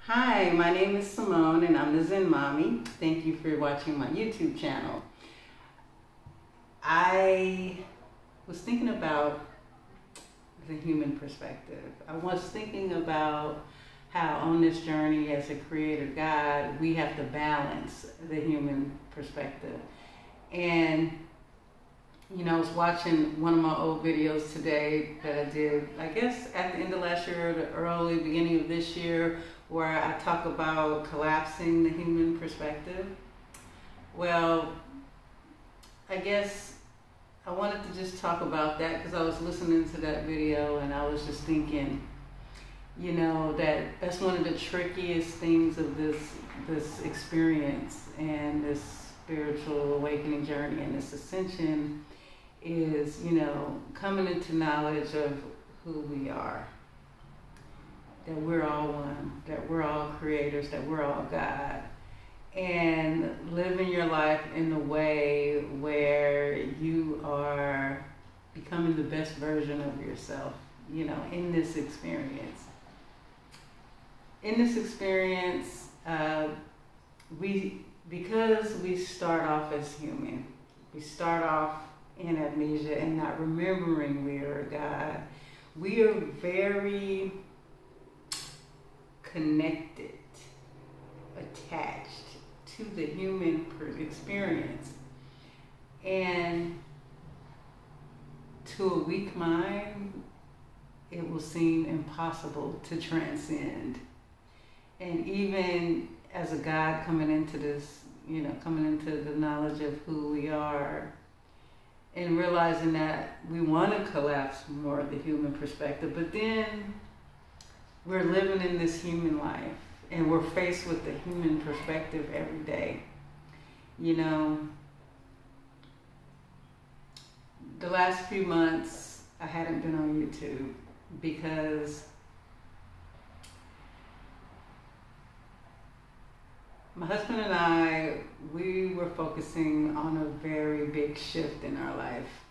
Hi, my name is Simone and I'm the Zen Mommy. Thank you for watching my YouTube channel. I was thinking about the human perspective. I was thinking about how on this journey as a creator God, we have to balance the human perspective. And I was watching one of my old videos today that I did, I guess at the end of last year or the early beginning of this year, where I talk about collapsing the human perspective. Well, I guess I wanted to just talk about that because I was listening to that video and I was just thinking, that's one of the trickiest things of this experience and this spiritual awakening journey and this ascension is, coming into knowledge of who we are. That we're all one, that we're all creators, that we're all God. And living your life in a way where you are becoming the best version of yourself, in this experience. In this experience, because we start off as human, we start off in amnesia and not remembering we are God, we are very connected, attached to the human experience. And to a weak mind, it will seem impossible to transcend. And even as a God coming into this, coming into the knowledge of who we are, and realizing that we want to collapse more of the human perspective, but then we're living in this human life and we're faced with the human perspective every day. The last few months I hadn't been on YouTube because my husband and I, we were focusing on a very big shift in our life.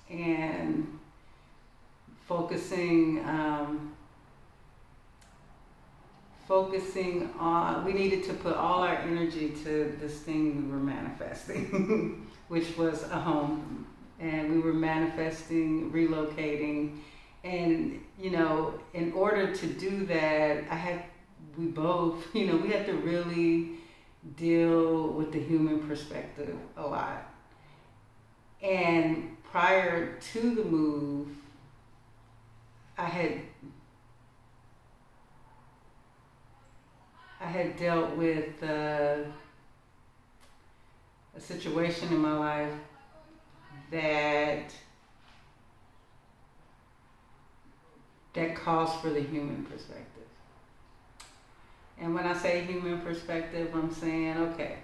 And focusing on, we needed to put all our energy to this thing we were manifesting, which was a home. And we were manifesting, relocating. And, in order to do that, we had to really deal with the human perspective a lot. And prior to the move, I had dealt with a situation in my life that calls for the human perspective. And when I say human perspective, I'm saying, okay,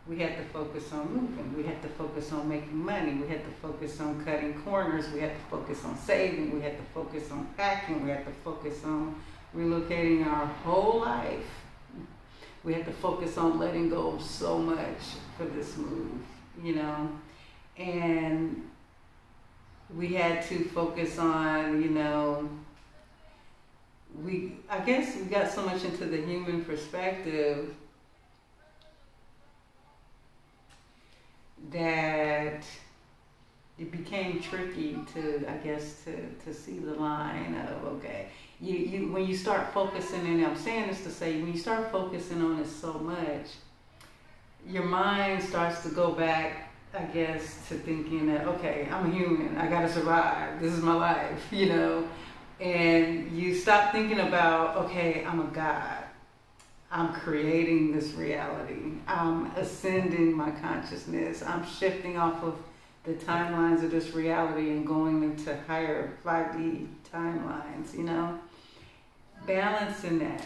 we had to focus on moving. We had to focus on making money. We had to focus on cutting corners. We had to focus on saving. We had to focus on packing. We had to focus on relocating our whole life. We had to focus on letting go of so much for this move, and we had to focus on, I guess we got so much into the human perspective that it became tricky to see the line of, okay, when you start focusing, and I'm saying this to say, when you start focusing on it so much, your mind starts to go back, I guess, to thinking that, okay, I'm a human, I gotta survive, this is my life, and you stop thinking about, okay, I'm a God, I'm creating this reality, I'm ascending my consciousness, I'm shifting off of the timelines of this reality and going into higher 5D timelines, balancing that.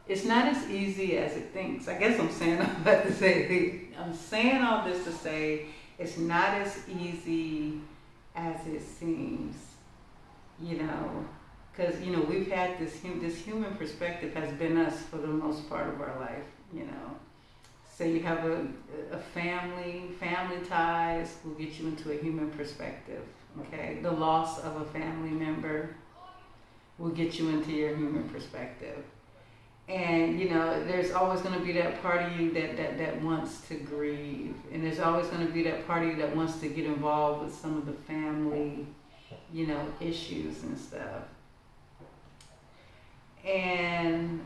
It's not as easy as it thinks. I guess I'm saying all that to say, I'm saying all this to say it's not as easy as it seems, because, we've had this human perspective has been us for the most part of our life, Say you have a family ties will get you into a human perspective, okay? The loss of a family member will get you into your human perspective. And, you know, there's always going to be that part of you that wants to grieve. And there's always going to be that part of you that wants to get involved with some of the family, you know, issues and stuff. And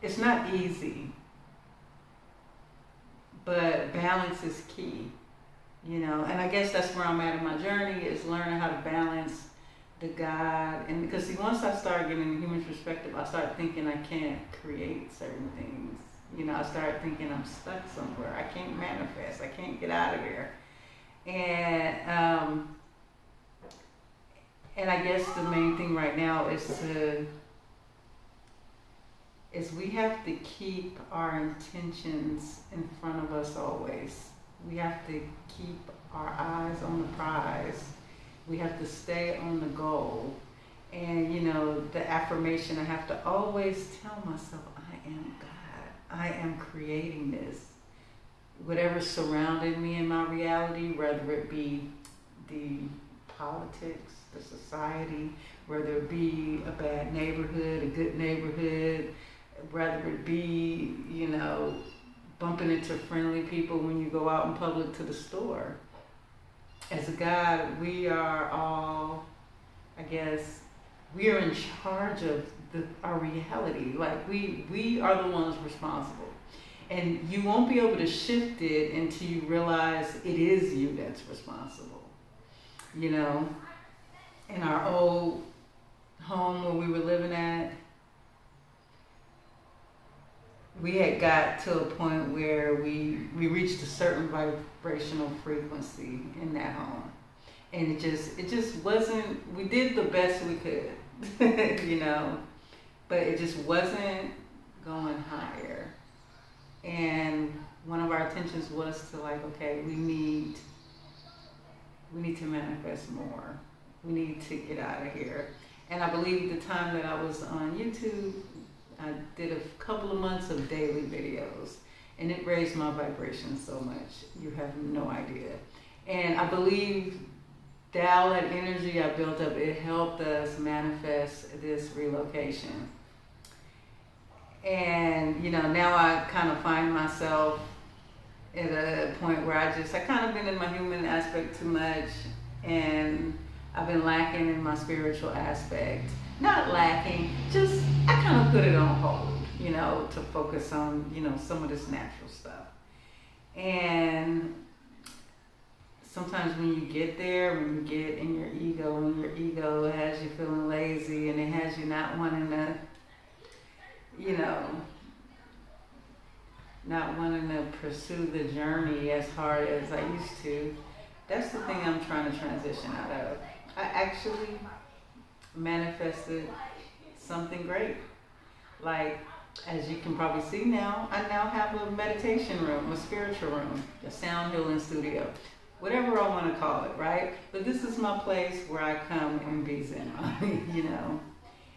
it's not easy, but balance is key, you know. And I guess that's where I'm at in my journey, is learning how to balance the God. And because, see, once I start getting a human perspective, I start thinking I can't create certain things. You know, I start thinking I'm stuck somewhere. I can't manifest. I can't get out of here. And I guess the main thing right now is we have to keep our intentions in front of us always. We have to keep our eyes on the prize. We have to stay on the goal. And, you know, the affirmation, I have to always tell myself, I am God. I am creating this. Whatever's surrounding me in my reality, whether it be the politics, the society, whether it be a bad neighborhood, a good neighborhood, whether it be, you know, bumping into friendly people when you go out in public to the store. As a God, we are all, I guess, we are in charge of our reality. Like, we are the ones responsible. And you won't be able to shift it until you realize it is you that's responsible. You know, in our old home where we were living at, we had got to a point where we reached a certain vibrational frequency in that home. And it just wasn't, we did the best we could, you know, but it just wasn't going higher. And one of our intentions was to, like, okay, we need to manifest more. We need to get out of here. And I believe the time that I was on YouTube, I did a couple of months of daily videos, and it raised my vibration so much. You have no idea. And I believe that all that energy I built up, it helped us manifest this relocation. And, you know, now I kind of find myself at a point where I kind of been in my human aspect too much, and I've been lacking in my spiritual aspect. Not lacking, just I kind of put it on hold, you know, to focus on, you know, some of this natural stuff. And sometimes when you get there, when you get in your ego, and your ego has you feeling lazy, and it has you not wanting to, you know, not wanting to pursue the journey as hard as I used to. That's the thing I'm trying to transition out of. I actually manifested something great. Like, as you can probably see now, I now have a meditation room, a spiritual room, a sound healing studio, whatever I want to call it, right? But this is my place where I come and be Zen, you know.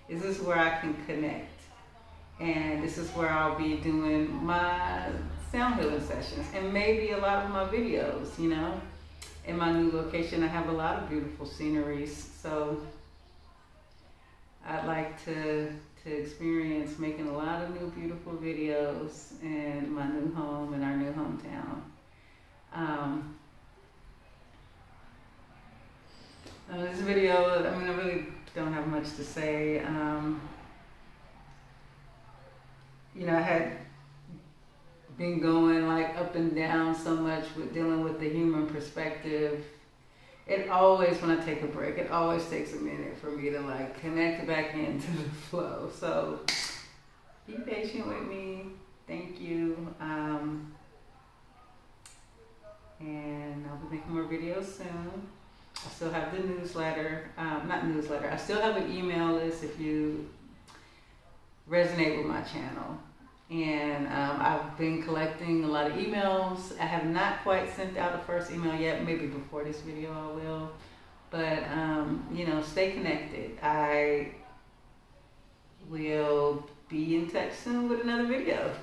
This is where I can connect. And this is where I'll be doing my sound healing sessions, and maybe a lot of my videos, you know. In my new location, I have a lot of beautiful sceneries, so I'd like to experience making a lot of new beautiful videos in my new home, in our new hometown. This video, I mean, I really don't have much to say. You know, I had been going like up and down so much with dealing with the human perspective. It always, when I take a break, it always takes a minute for me to like connect back into the flow. So be patient with me. Thank you. And I'll be making more videos soon. I still have the newsletter, I still have an email list if you resonate with my channel. And I've been collecting a lot of emails. I have not quite sent out the first email yet. Maybe before this video I will. But, you know, stay connected. I will be in touch soon with another video.